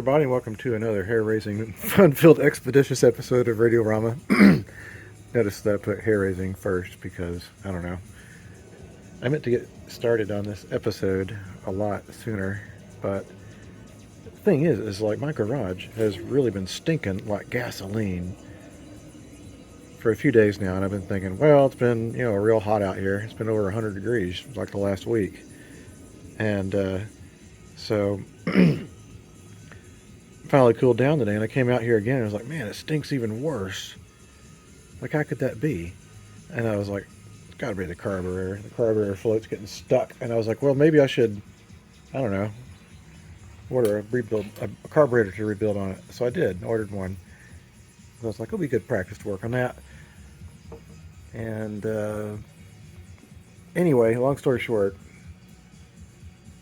everybody, and welcome to another hair-raising, fun-filled, expeditious episode of Radiorama. Notice that I put hair-raising first because, I don't know, I meant to get started on this episode a lot sooner, but the thing is like my garage has really been stinking like gasoline for a few days now, and I've been thinking, well, it's been, real hot out here. It's been over 100 degrees like the last week, and so finally cooled down today, and I came out here again and I was like, man, it stinks even worse. Like, how could that be? And I was like, it's got to be the carburetor. The carburetor float's getting stuck. And I was like, well, maybe I should, I don't know, order a carburetor to rebuild on it. So I did, ordered one. I was like, it'll be good practice to work on that. And anyway, long story short,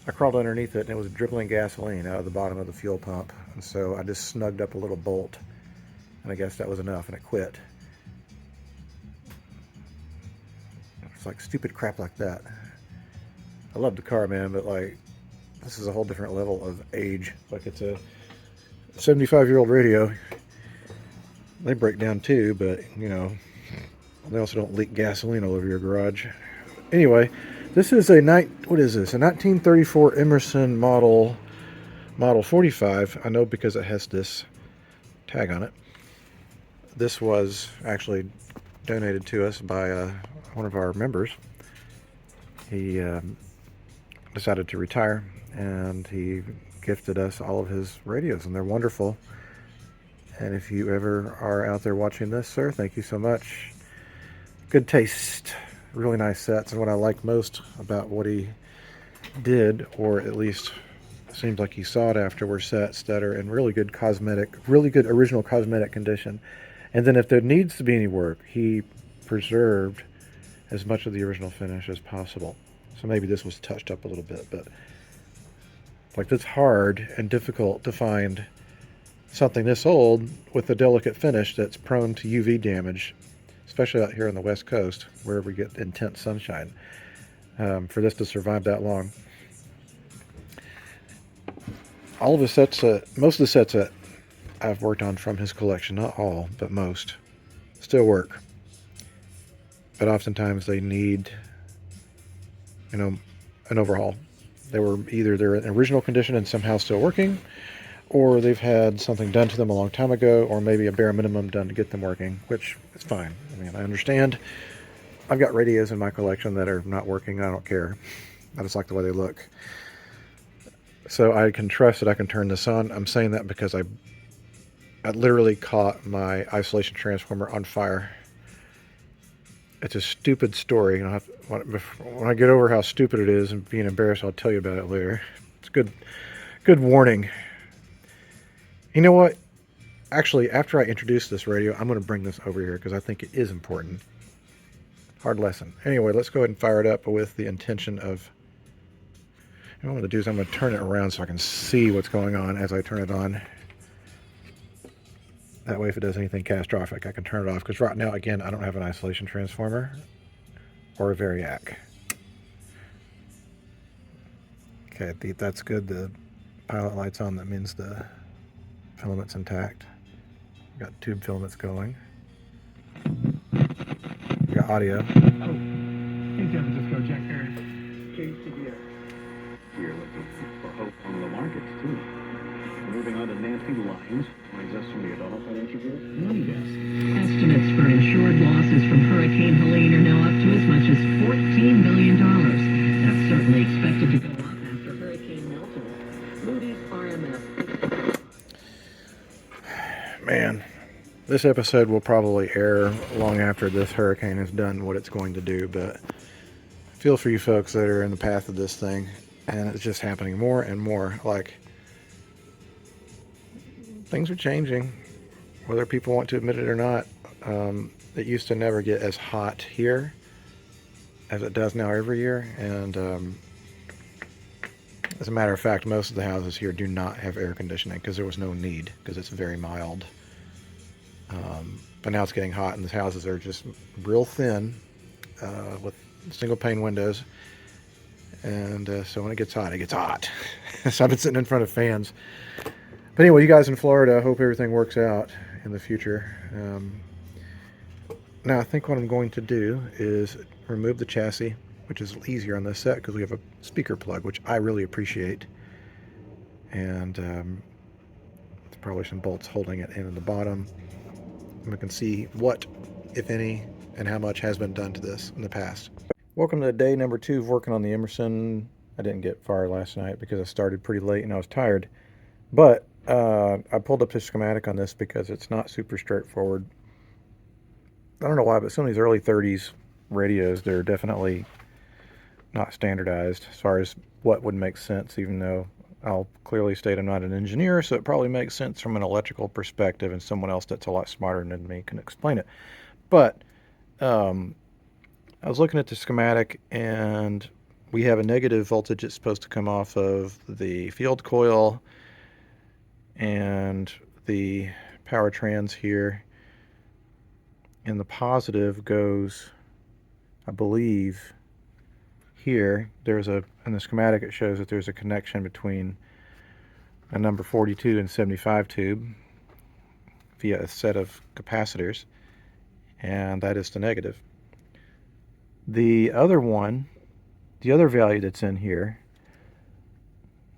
I crawled underneath it and it was dribbling gasoline out of the bottom of the fuel pump. And so I just snugged up a little bolt, and I guess that was enough, and it quit. It's like stupid crap like that. I love the car, man, but like, this is a whole different level of age. Like, it's a 75-year-old radio. They break down too, but they also don't leak gasoline all over your garage. Anyway, this is a 1934 Emerson Model 45. I know because it has this tag on it. This was actually donated to us by one of our members. He decided to retire, and he gifted us all of his radios, and they're wonderful. And if you ever are out there watching this, sir, thank you so much. Good taste. Really nice sets, and what I like most about what he did, or at least seems like he sought after, were sets that are in really good original cosmetic condition. And then if there needs to be any work, he preserved as much of the original finish as possible. So maybe this was touched up a little bit, but like, it's hard and difficult to find something this old with a delicate finish that's prone to UV damage, especially out here on the West Coast where we get intense sunshine. For this to survive that long. All of the sets, most of the sets that I've worked on from his collection, not all, but most, still work. But oftentimes they need, an overhaul. They're in original condition and somehow still working, or they've had something done to them a long time ago, or maybe a bare minimum done to get them working, which is fine. I mean, I understand. I've got radios in my collection that are not working. I don't care. I just like the way they look. So I can trust that I can turn this on. I'm saying that because I literally caught my isolation transformer on fire. It's a stupid story. When I get over how stupid it is and being embarrassed, I'll tell you about it later. It's good warning. You know what? Actually, after I introduce this radio, I'm going to bring this over here because I think it is important. Hard lesson. Anyway, let's go ahead and fire it up with the intention of... What I'm going to do is I'm going to turn it around so I can see what's going on as I turn it on. That way, if it does anything catastrophic, I can turn it off. Because right now, again, I don't have an isolation transformer or a variac. Okay, that's good. The pilot light's on. That means the filament's intact. Got tube filaments going. We got audio. Hey, San Francisco, Jack Harris. KCBS. We're looking for hope on the markets, too. Moving on to Nancy Lyons, joins us from the Adult Financial Group Money Desk. Estimates for insured losses from Hurricane Helene are now up to as much as $14 billion. That's certainly expected to go up after Hurricane Milton. Moody's RMS. Man, this episode will probably air long after this hurricane has done what it's going to do, but I feel for you folks that are in the path of this thing, and it's just happening more and more. Like, things are changing, whether people want to admit it or not. It used to never get as hot here as it does now every year, and as a matter of fact, most of the houses here do not have air conditioning because there was no need, because it's very mild. But now it's getting hot, and the houses are just real thin with single pane windows, and so when it gets hot, it gets hot. So I've been sitting in front of fans But anyway, you guys in Florida, I hope everything works out in the future. Now I think what I'm going to do is remove the chassis, which is easier on this set because we have a speaker plug, which I really appreciate. And there's probably some bolts holding it in at the bottom. And we can see what, if any, and how much has been done to this in the past. Welcome to day number 2 of working on the Emerson. I didn't get far last night because I started pretty late and I was tired. But I pulled up the schematic on this because it's not super straightforward. I don't know why, but some of these early 30s radios, they're definitely not standardized as far as what would make sense, even though I'll clearly state I'm not an engineer, so it probably makes sense from an electrical perspective, and someone else that's a lot smarter than me can explain it. But I was looking at the schematic, and we have a negative voltage that's supposed to come off of the field coil and the power trans here, and the positive goes, I believe, here. There's in the schematic it shows that there's a connection between a number 42 and 75 tube via a set of capacitors, and that is the negative. The other one, the other value that's in here,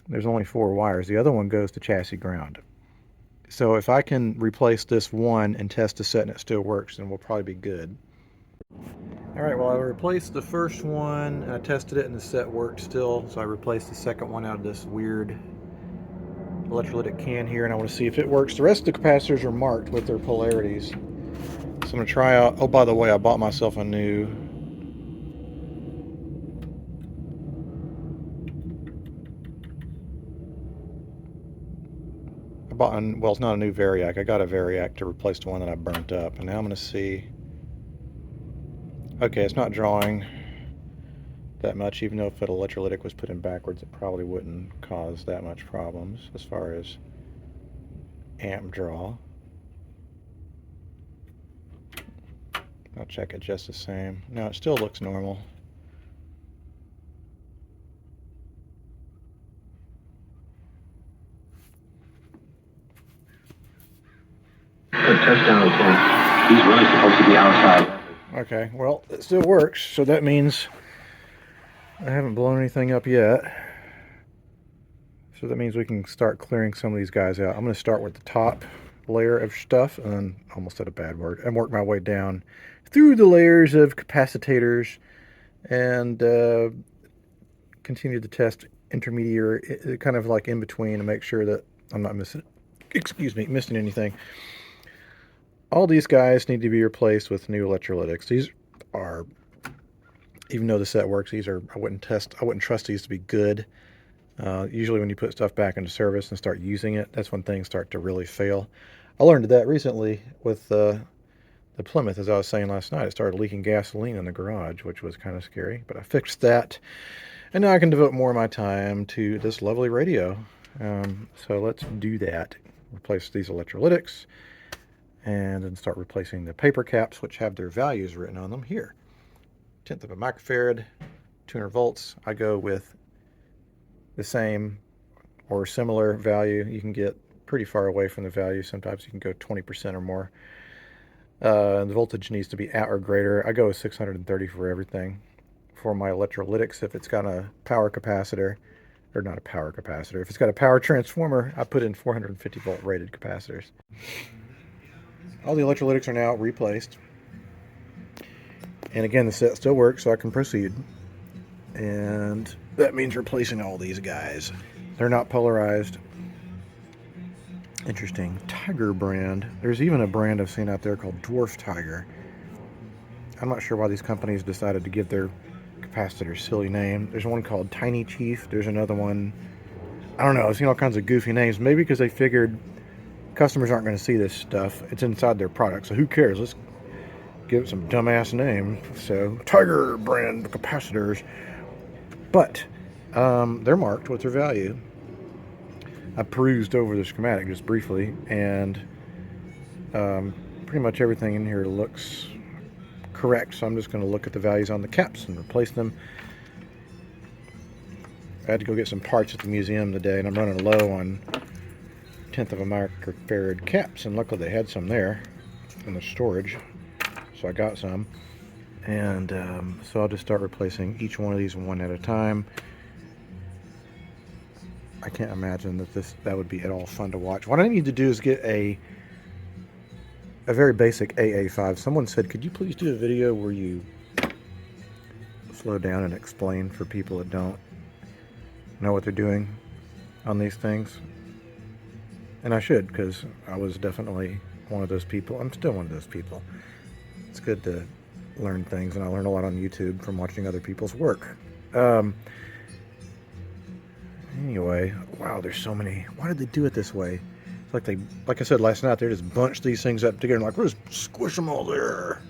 there's only 4 wires. The other one goes to chassis ground. So if I can replace this one and test the set and it still works, then we'll probably be good. Alright, well I replaced the first one and I tested it and the set worked still, so I replaced the second one out of this weird electrolytic can here, and I want to see if it works. The rest of the capacitors are marked with their polarities. So I'm going to try out, oh by the way, I bought myself a new well, it's not a new Variac. I got a Variac to replace the one that I burnt up. And now I'm going to see. Okay, it's not drawing that much, even though if an electrolytic was put in backwards, it probably wouldn't cause that much problems as far as amp draw. I'll check it just the same. No, it still looks normal. Touchdown report. He's really supposed to be outside. Okay, well, it still works, so that means I haven't blown anything up yet. So that means we can start clearing some of these guys out. I'm going to start with the top layer of stuff, and then, almost said a bad word, and work my way down through the layers of capacitors and continue to test intermediary, kind of like in between, to make sure that I'm not missing anything. All these guys need to be replaced with new electrolytics. These are, even though the set works, these are, I wouldn't trust these to be good. Usually when you put stuff back into service and start using it, that's when things start to really fail. I learned that recently with the Plymouth, as I was saying last night. It started leaking gasoline in the garage, which was kind of scary, but I fixed that. And now I can devote more of my time to this lovely radio. So let's do that. Replace these electrolytics, and then start replacing the paper caps, which have their values written on them here. 1/10 of a microfarad, 200 volts. I go with the same or similar value. You can get pretty far away from the value. Sometimes you can go 20% or more. The voltage needs to be at or greater. I go with 630 for everything. For my electrolytics, if it's got a power capacitor, or not a power capacitor, if it's got a power transformer, I put in 450 volt rated capacitors. All the electrolytics are now replaced. And again, the set still works, so I can proceed. And that means replacing all these guys. They're not polarized. Interesting. Tiger brand. There's even a brand I've seen out there called Dwarf Tiger. I'm not sure why these companies decided to give their capacitors silly name. There's one called Tiny Chief. There's another one. I don't know. I've seen all kinds of goofy names. Maybe because they figured customers aren't going to see this stuff. It's inside their product, so who cares? Let's give it some dumbass name. So, Tiger brand capacitors. But they're marked with their value. I perused over the schematic just briefly, and pretty much everything in here looks correct. So I'm just going to look at the values on the caps and replace them. I had to go get some parts at the museum today, and I'm running low on tenth of a microfarad caps, and luckily they had some there in the storage, so I got some. And so I'll just start replacing each one of these one at a time. I can't imagine that would be at all fun to watch. What I need to do is get a very basic AA5. Someone said, could you please do a video where you slow down and explain for people that don't know what they're doing on these things? And I should, because I was definitely one of those people. I'm still one of those people. It's good to learn things, and I learn a lot on YouTube from watching other people's work. Anyway, wow, there's so many. Why did they do it this way? It's like I said last night, they just bunched these things up together and like, we'll just squish them all there.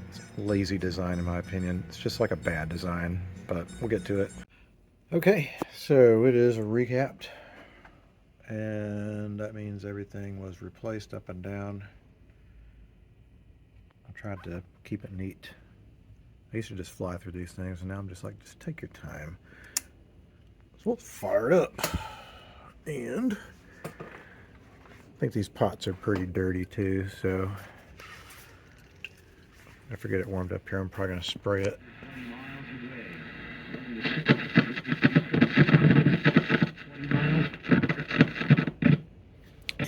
It's lazy design, in my opinion. It's just like a bad design, but we'll get to it. Okay, so it is recapped, and that means everything was replaced up and down. I tried to keep it neat. I used to just fly through these things, and now I'm just like, just take your time. So we'll fire it up. And I think these pots are pretty dirty too, so I forget it warmed up here. I'm probably going to spray it.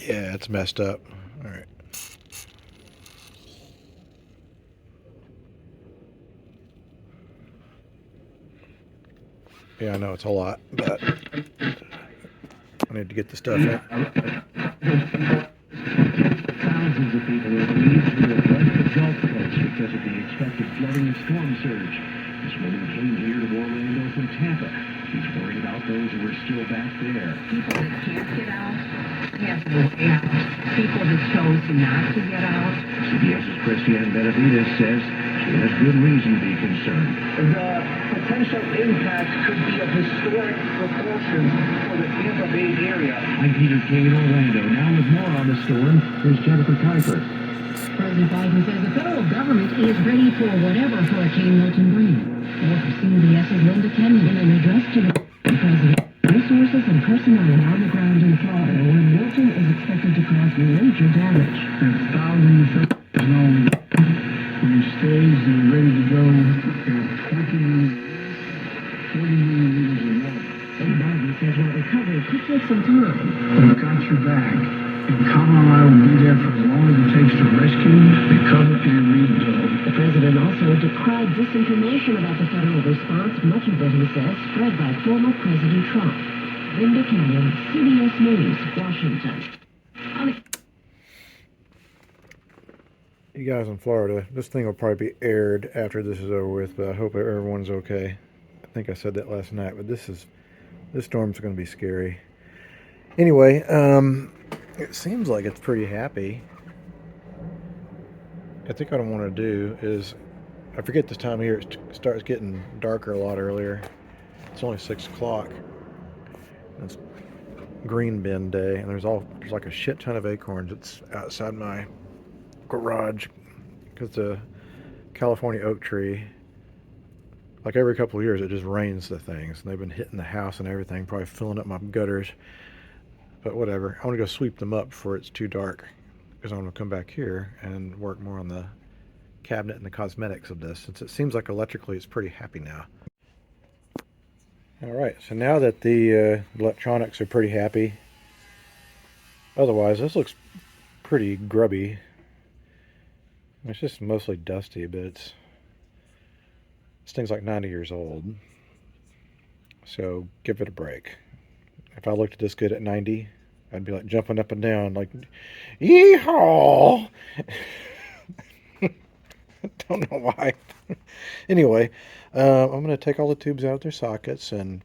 Yeah, it's messed up. All right. Yeah, I know it's a lot, but I need to get the stuff in. Thousands of people are relieved to the Gulf Coast because of the expected flooding and storm surge. This woman came here to Orlando from Tampa. She's worried about those who are still back there. People that can't get out have no way out. People that chose not to get out. CBS's Christiane Benavides says she has good reason to be concerned. The potential impact could be of historic proportions for the Tampa Bay area. I'm Peter King in Orlando. Now with more on the storm, here's Jennifer Kuiper. President Biden says the federal government is ready for whatever Hurricane Milton brings. More for CBS's Linda Kenyon in an address to the president. Resources and personnel are on the ground in Florida, where Milton is expected to cause major damage. There's thousands of known when it stays and ready to go. There's 40 million liters of water. And Biden says while recovery could take some time. We've got your back. And Kamala and I will be there for as long as it takes to rescue, recover, and rebuild. The president also decried disinformation about the federal response, much of it, he says, spread by former President Trump. Linda Kenyon, CBS News, Washington. You guys in Florida, this thing will probably be aired after this is over with, but I hope everyone's okay. I think I said that last night, but this storm's going to be scary. Anyway, it seems like it's pretty happy. I think what I want to do is, I forget this time of year, it starts getting darker a lot earlier. It's only 6 o'clock. It's green bin day, and there's like a shit ton of acorns that's outside my garage, because the California oak tree, like every couple of years, it just rains the things, and they've been hitting the house and everything, probably filling up my gutters. But whatever, I want to go sweep them up before it's too dark, because I want to come back here and work more on the cabinet and the cosmetics of this, since it seems like electrically it's pretty happy now. Alright, so now that the electronics are pretty happy, otherwise this looks pretty grubby. It's just mostly dusty, but this thing's like 90 years old, so give it a break. If I looked this good at 90, I'd be like jumping up and down like, yeehaw! Don't know why. Anyway, I'm going to take all the tubes out of their sockets and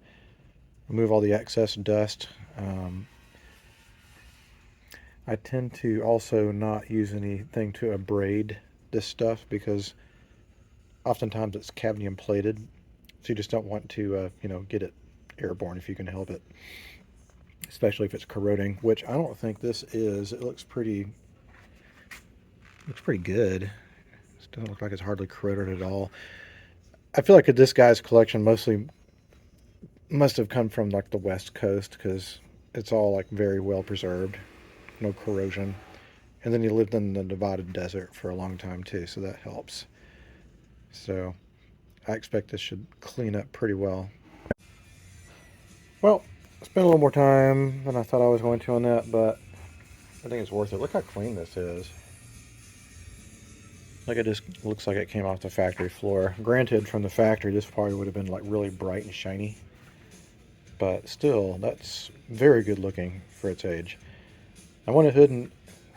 remove all the excess dust. I tend to also not use anything to abrade this stuff, because oftentimes it's cadmium plated, so you just don't want to, get it airborne if you can help it, especially if it's corroding, which I don't think this is. It looks pretty good. It doesn't look like it's hardly corroded at all. I feel like this guy's collection must have come from like the West Coast, because it's all like very well preserved, no corrosion. And then he lived in the Nevada desert for a long time too, so that helps. So I expect this should clean up pretty well. Well, spent a little more time than I thought I was going to on that, but I think it's worth it. Look how clean this is. Like, it just looks like it came off the factory floor. Granted, from the factory, this probably would have been like really bright and shiny, but still, that's very good looking for its age. I went ahead and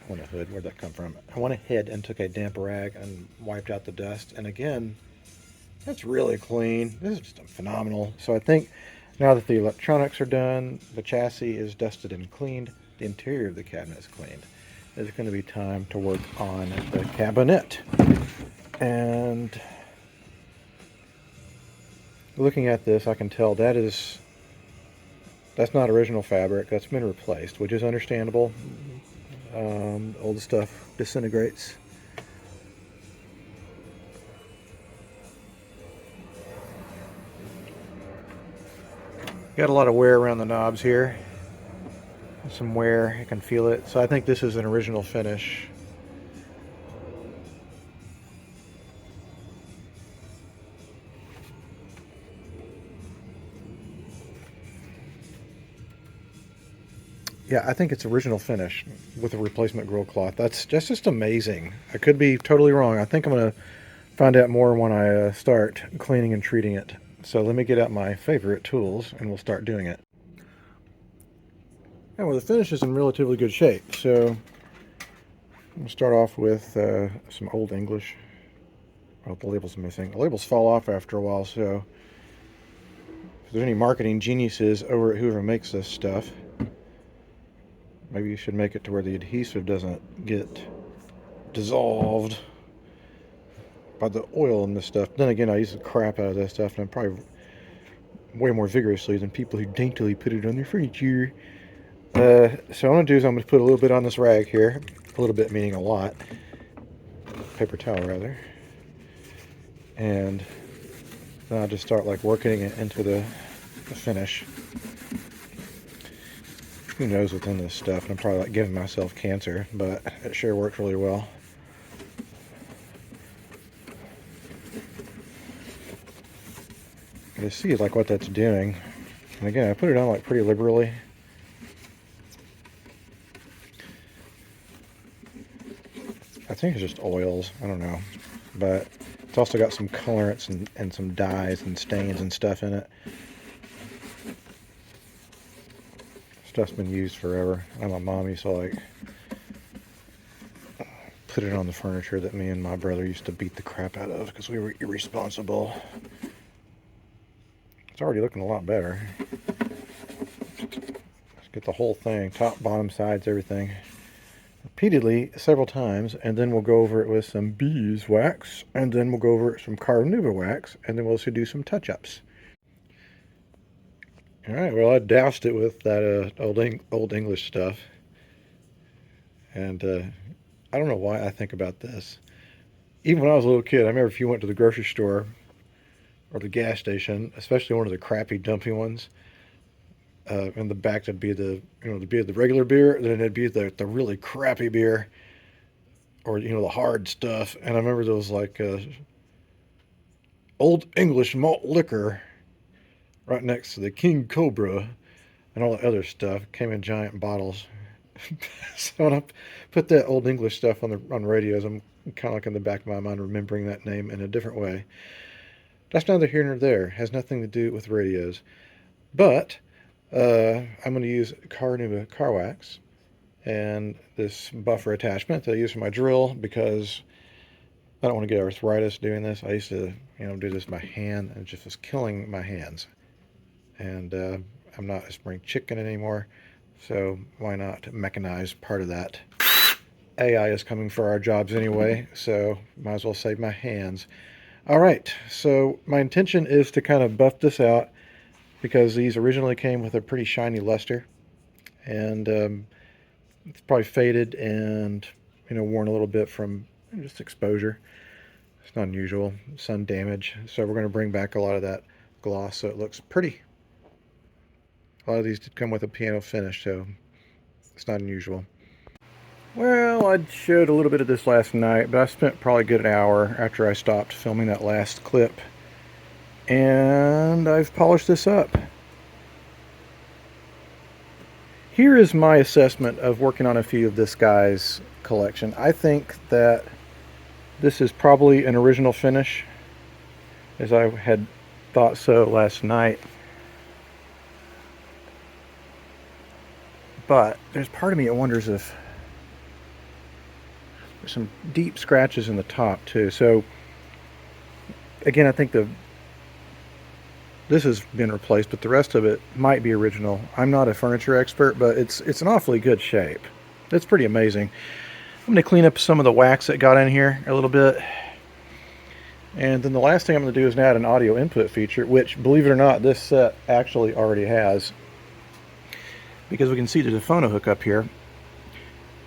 where'd that come from? I went ahead and took a damp rag and wiped out the dust, and again, that's really clean. This is just phenomenal. So I think now that the electronics are done, the chassis is dusted and cleaned, the interior of the cabinet is cleaned, it's going to be time to work on the cabinet. And looking at this, I can tell that's not original fabric. That's been replaced, which is understandable. All the stuff disintegrates. Got a lot of wear around the knobs here. Some wear, you can feel it. So I think this is an original finish. Yeah, I think it's original finish with a replacement grill cloth. That's just amazing. I could be totally wrong. I think I'm going to find out more when I start cleaning and treating it. So let me get out my favorite tools and we'll start doing it. Yeah, well, the finish is in relatively good shape. So I'm going to start off with some Old English. Oh, the label's missing. The labels fall off after a while, so if there's any marketing geniuses over at whoever makes this stuff, maybe you should make it to where the adhesive doesn't get dissolved by the oil in this stuff. Then again, I use the crap out of that stuff, and I'm probably way more vigorously than people who daintily put it on their furniture. So what I'm going to do is I'm going to put a little bit on this rag here. A little bit meaning a lot. Paper towel, rather. And then I'll just start like working it into the finish. Who knows what's in this stuff? And I'm probably like giving myself cancer, but it sure works really well. You see like what that's doing. And again, I put it on like pretty liberally. I think it's just oils, I don't know. But it's also got some colorants and some dyes and stains and stuff in it. Stuff's been used forever. My mom used to like put it on the furniture that me and my brother used to beat the crap out of because we were irresponsible. It's already looking a lot better. Let's get the whole thing, top, bottom, sides, everything, repeatedly several times, and then we'll go over it with some beeswax, and then we'll go over it with some carnauba wax, and then we'll also do some touch-ups. All right, well, I doused it with that old English stuff, and I don't know why I think about this. Even when I was a little kid, I remember if you went to the grocery store or the gas station, especially one of the crappy dumpy ones, in the back there'd be the regular beer, then it'd be the really crappy beer, or the hard stuff. And I remember those like Old English malt liquor right next to the King Cobra and all the other stuff came in giant bottles. So when I put that Old English stuff on radios, I'm kind of like in the back of my mind remembering that name in a different way. That's neither here nor there. It has nothing to do with radios. But I'm going to use carnauba car wax and this buffer attachment that I use for my drill because I don't want to get arthritis doing this. I used to do this by hand and it just was killing my hands. And I'm not a spring chicken anymore, so why not mechanize part of that? AI is coming for our jobs anyway, so might as well save my hands. All right, so my intention is to kind of buff this out because these originally came with a pretty shiny luster, and it's probably faded and worn a little bit from just exposure. It's not unusual, sun damage. So we're going to bring back a lot of that gloss so it looks pretty. A lot of these did come with a piano finish, so it's not unusual. Well, I showed a little bit of this last night, but I spent probably a good hour after I stopped filming that last clip. And I've polished this up. Here is my assessment of working on a few of this guy's collection. I think that this is probably an original finish, as I had thought so last night. But there's part of me that wonders if there's some deep scratches in the top too. So again, I think this has been replaced, but the rest of it might be original. I'm not a furniture expert, but it's an awfully good shape. It's pretty amazing. I'm going to clean up some of the wax that got in here a little bit. And then the last thing I'm going to do is add an audio input feature, which, believe it or not, this set actually already has. Because we can see there's a phono hook up here.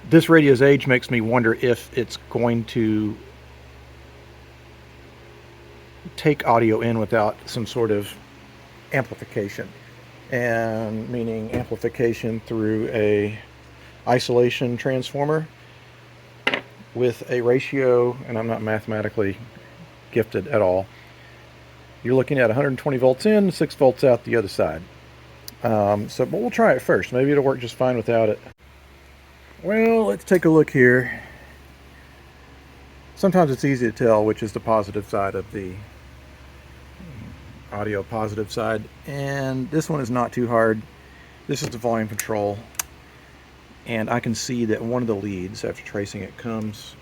This radio's age makes me wonder if it's going to take audio in without some sort of amplification, and meaning amplification through a isolation transformer with a ratio, and I'm not mathematically gifted at all. You're looking at 120 volts in, 6 volts out the other side. But we'll try it first. Maybe it'll work just fine without it. Well, let's take a look here. Sometimes it's easy to tell which is the positive side of the audio positive side, and this one is not too hard. This is the volume control, and I can see that one of the leads, after tracing it, comes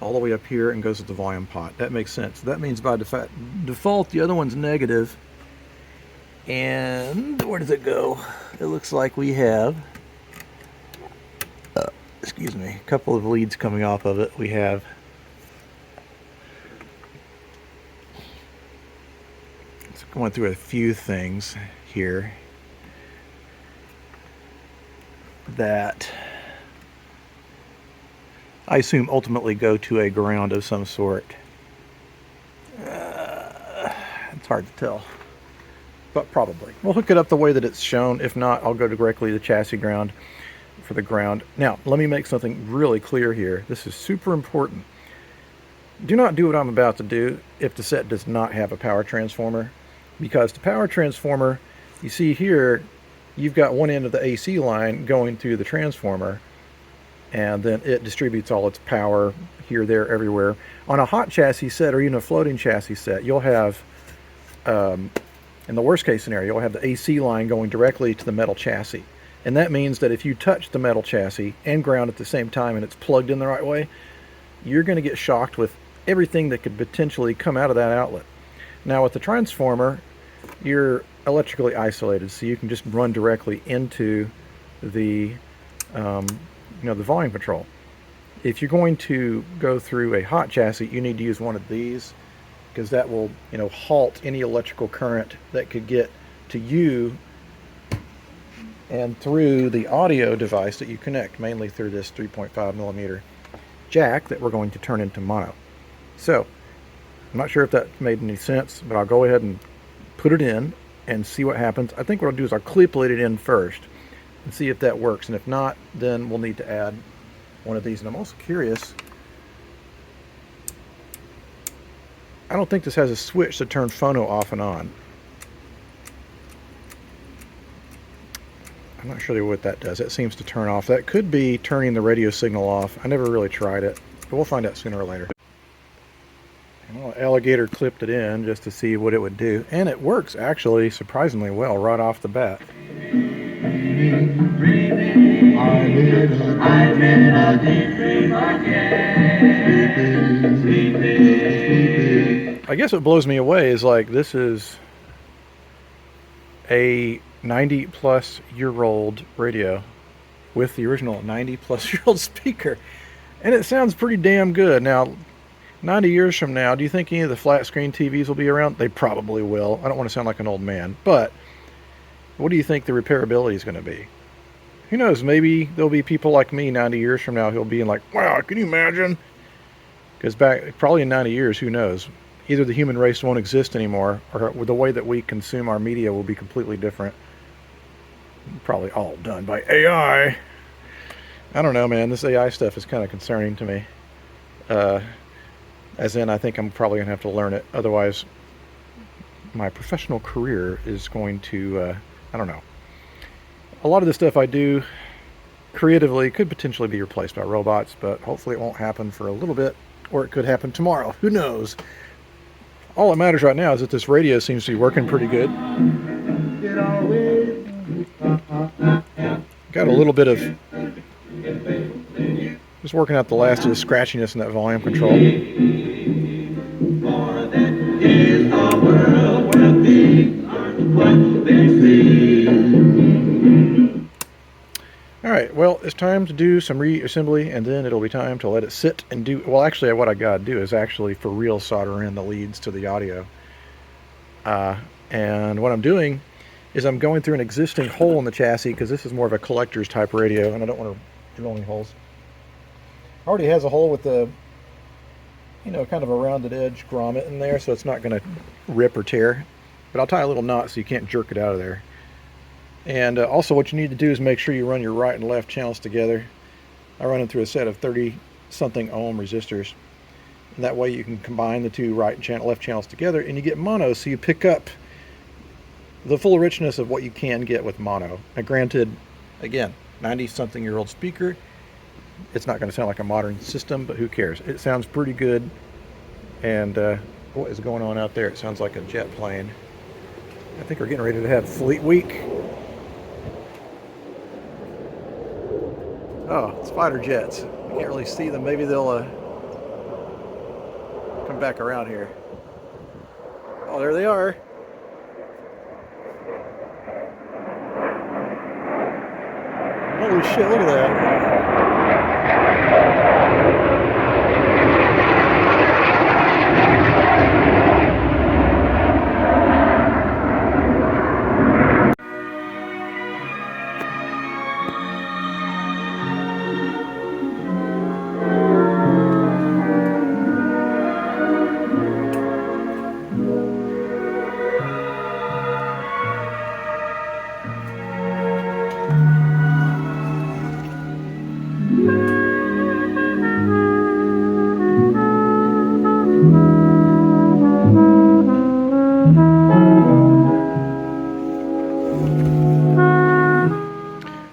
all the way up here and goes to the volume pot. That makes sense. That means by default the other one's negative. And where does it go? It looks like we have excuse me, a couple of leads coming off of it. We have going through a few things here that I assume ultimately go to a ground of some sort. It's hard to tell, but probably. We'll hook it up the way that it's shown. If not, I'll go directly to the chassis ground for the ground. Now, let me make something really clear here. This is super important. Do not do what I'm about to do if the set does not have a power transformer. Because the power transformer, you see here, you've got one end of the AC line going through the transformer, and then it distributes all its power here, there, everywhere. On a hot chassis set, or even a floating chassis set, you'll have, in the worst case scenario, you'll have the AC line going directly to the metal chassis. And that means that if you touch the metal chassis and ground at the same time and it's plugged in the right way, you're going to get shocked with everything that could potentially come out of that outlet. Now with the transformer, you're electrically isolated, so you can just run directly into the, the volume control. If you're going to go through a hot chassis, you need to use one of these, because that will, halt any electrical current that could get to you and through the audio device that you connect, mainly through this 3.5 millimeter jack that we're going to turn into mono. So I'm not sure if that made any sense, but I'll go ahead and put it in and see what happens. I think what I'll do is I'll clip it in first and see if that works. And if not, then we'll need to add one of these. And I'm also curious, I don't think this has a switch to turn phono off and on. I'm not sure what that does. It seems to turn off. That could be turning the radio signal off. I never really tried it, but we'll find out sooner or later. Alligator clipped it in just to see what it would do, and it works actually surprisingly well right off the bat. I guess what blows me away is, like, this is a 90+ year old radio with the original 90+ year old speaker, and it sounds pretty damn good. Now 90 years from now, do you think any of the flat screen TVs will be around? They probably will. I don't want to sound like an old man, but what do you think the repairability is going to be? Who knows? Maybe there'll be people like me 90 years from now who'll be like, wow, can you imagine? Because probably in 90 years, who knows? Either the human race won't exist anymore, or the way that we consume our media will be completely different. Probably all done by AI. I don't know, man. This AI stuff is kind of concerning to me. As in, I think I'm probably going to have to learn it. Otherwise, my professional career is going to, I don't know. A lot of the stuff I do creatively could potentially be replaced by robots, but hopefully it won't happen for a little bit, or it could happen tomorrow. Who knows? All that matters right now is that this radio seems to be working pretty good. Got a little bit of just working out the last of the scratchiness in that volume control. Alright, well, it's time to do some reassembly, and then it'll be time to let it sit and do... Well, actually, what I gotta do is actually for real solder in the leads to the audio. And what I'm doing is I'm going through an existing hole in the chassis, because this is more of a collector's type radio, and I don't want to drill any holes. Already has a hole with the, you know, kind of a rounded edge grommet in there, so it's not going to rip or tear. But I'll tie a little knot so you can't jerk it out of there. And also what you need to do is make sure you run your right and left channels together. I run them through a set of 30-something ohm resistors. And that way you can combine the two right and left channels together, and you get mono, so you pick up the full richness of what you can get with mono. Now granted, again, 90-something-year-old speaker, it's not going to sound like a modern system, but who cares? It sounds pretty good. And what is going on out there? It sounds like a jet plane. I think we're getting ready to have Fleet Week. Oh, it's fighter jets. I can't really see them. Maybe they'll come back around here. Oh, there they are. Holy shit, look at that.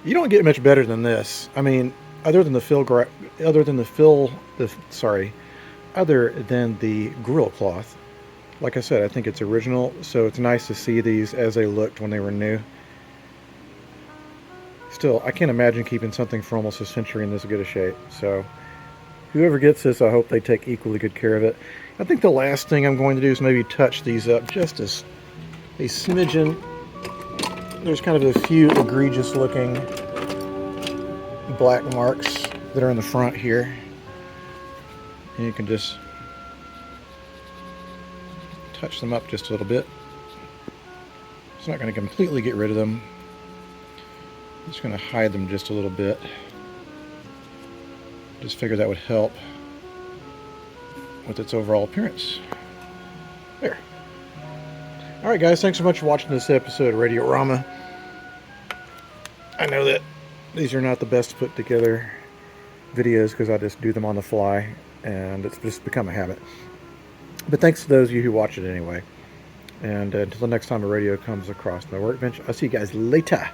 You don't get much better than this. I mean, other than the grill cloth. Like I said, I think it's original, so it's nice to see these as they looked when they were new. Still, I can't imagine keeping something for almost a century in this good a shape. So, whoever gets this, I hope they take equally good care of it. I think the last thing I'm going to do is maybe touch these up just as a smidgen. There's kind of a few egregious looking black marks that are in the front here. And you can just touch them up just a little bit. It's not going to completely get rid of them. I'm just going to hide them just a little bit. Just figured that would help with its overall appearance. There. Alright guys, thanks so much for watching this episode of Radiorama. I know that these are not the best put together videos because I just do them on the fly and it's just become a habit. But thanks to those of you who watch it anyway. And until the next time a radio comes across my workbench, I'll see you guys later.